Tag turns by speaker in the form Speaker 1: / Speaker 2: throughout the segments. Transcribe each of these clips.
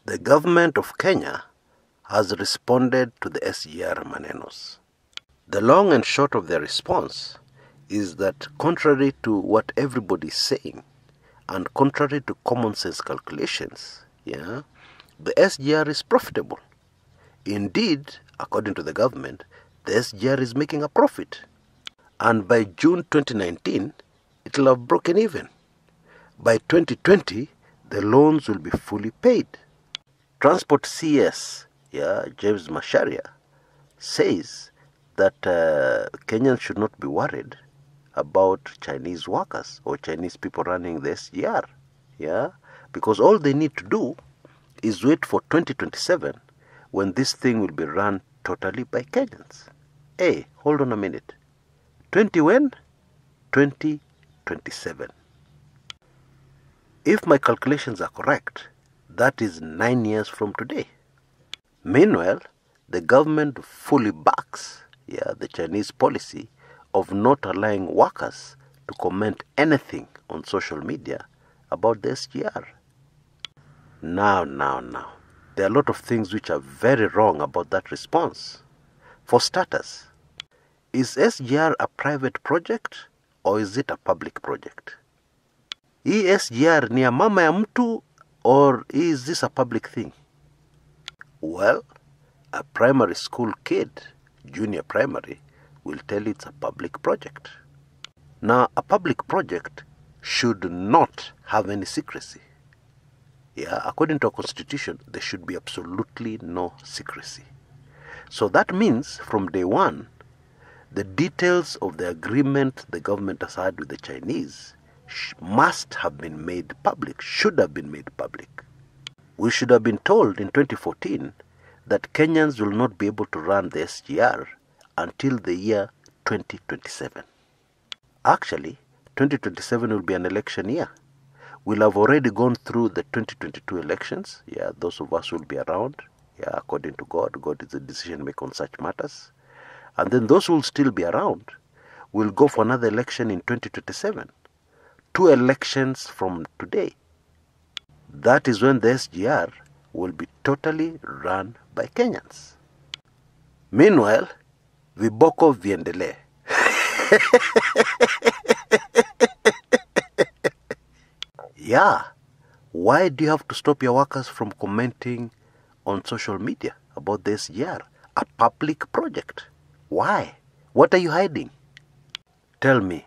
Speaker 1: The government of Kenya has responded to the SGR manenos. The long and short of their response is that contrary to what everybody is saying and contrary to common sense calculations, the SGR is profitable. Indeed, according to the government, the SGR is making a profit. And by June 2019, it will have broken even. By 2020, the loans will be fully paid. Transport CS, James Macharia, says that Kenyans should not be worried about Chinese workers or Chinese people running the SGR, because all they need to do is wait for 2027 when this thing will be run totally by Kenyans. Hey, hold on a minute. 2027. If my calculations are correct, that is 9 years from today. Meanwhile, the government fully backs the Chinese policy of not allowing workers to comment anything on social media about the SGR. Now. There are a lot of things which are very wrong about that response. For starters, is SGR a private project or is it a public project? Hii SGR ni ya mama ya mtu or is this a public thing? Well, a primary school kid, junior primary, will tell it's a public project. Now, a public project should not have any secrecy. According to our constitution, there should be absolutely no secrecy. So that means from day one, the details of the agreement the government has had with the Chinese must have been made public, should have been made public. We should have been told in 2014 that Kenyans will not be able to run the SGR until the year 2027. Actually, 2027 will be an election year. We'll have already gone through the 2022 elections. Those of us will be around. According to God. God is the decision maker on such matters. And then those who will still be around will go for another election in 2027. 2 elections from today. That is when the SGR will be totally run by Kenyans. Meanwhile, viboko viendelee. Why do you have to stop your workers from commenting on social media about the SGR, a public project? Why? What are you hiding? Tell me,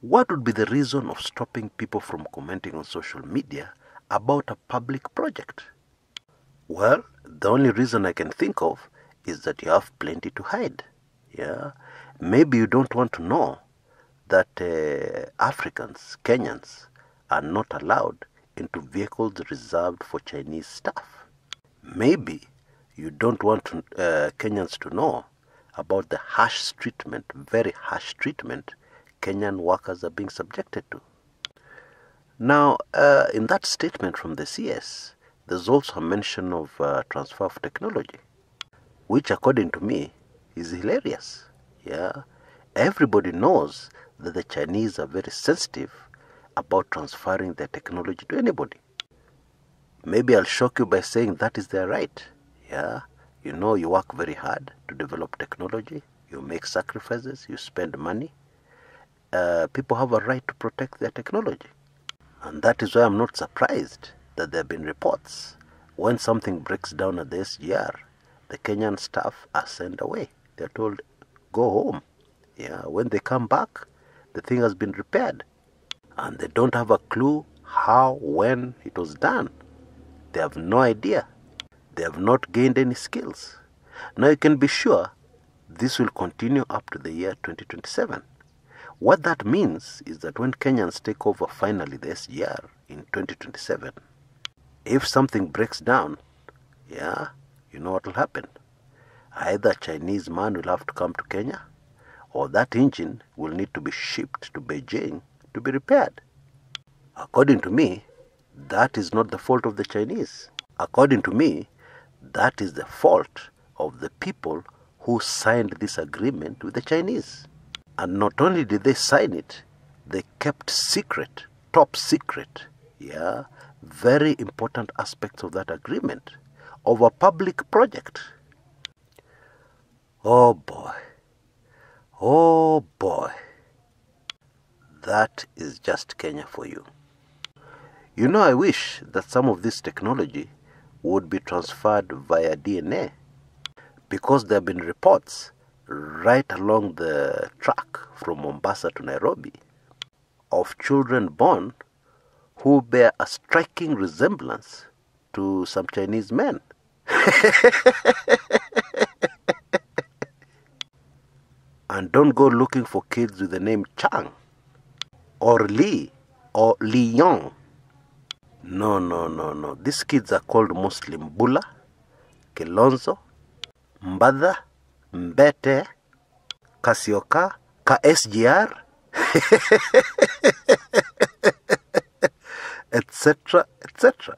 Speaker 1: what would be the reason of stopping people from commenting on social media about a public project? Well, the only reason I can think of is that you have plenty to hide. Maybe you don't want to know that Africans, Kenyans, are not allowed into vehicles reserved for Chinese staff. Maybe you don't want Kenyans to know about the harsh treatment, very harsh treatment, Kenyan workers are being subjected to. Now, in that statement from the CS, there's also a mention of transfer of technology, which according to me is hilarious. Everybody knows that the Chinese are very sensitive about transferring their technology to anybody. Maybe I'll shock you by saying that is their right. You work very hard to develop technology, you make sacrifices, you spend money. People have a right to protect their technology. And that is why I'm not surprised that there have been reports when something breaks down at the SGR, the Kenyan staff are sent away. They're told, go home. When they come back, the thing has been repaired. And they don't have a clue how, when it was done. They have no idea. They have not gained any skills. Now you can be sure this will continue up to the year 2027. What that means is that when Kenyans take over finally the SGR in 2027, if something breaks down, you know what will happen. Either a Chinese man will have to come to Kenya, or that engine will need to be shipped to Beijing to be repaired. According to me, that is not the fault of the Chinese. According to me, that is the fault of the people who signed this agreement with the Chinese. And not only did they sign it, they kept secret, top secret, very important aspects of that agreement of a public project. Oh boy. Oh boy. That is just Kenya for you. You know, I wish that some of this technology would be transferred via DNA, because there have been reports right along the track from Mombasa to Nairobi of children born who bear a striking resemblance to some Chinese men. And don't go looking for kids with the name Chang or Li or Li Yong. No, no, no, no. These kids are called mostly Mbula, Kilonzo, Mbada, Mbete, Kasioka, SGR, etc., etc.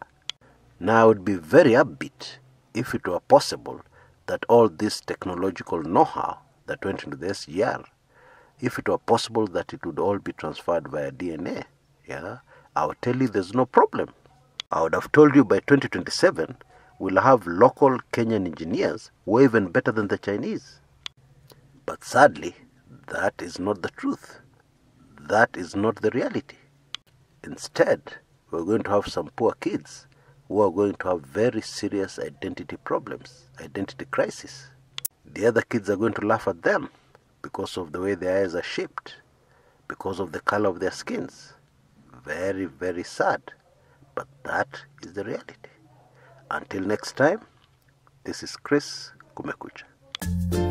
Speaker 1: Now, I would be very upbeat if it were possible that all this technological know-how that went into the SGR, if it were possible that it would all be transferred via DNA, yeah, I would tell you there's no problem. I would have told you by 2027, we'll have local Kenyan engineers who are even better than the Chinese. But sadly, that is not the truth. That is not the reality. Instead, we're going to have some poor kids who are going to have very serious identity problems, identity crisis. The other kids are going to laugh at them because of the way their eyes are shaped, because of the color of their skins. Very, very sad. But that is the reality. Until next time, this is Kshs, Kumekucha.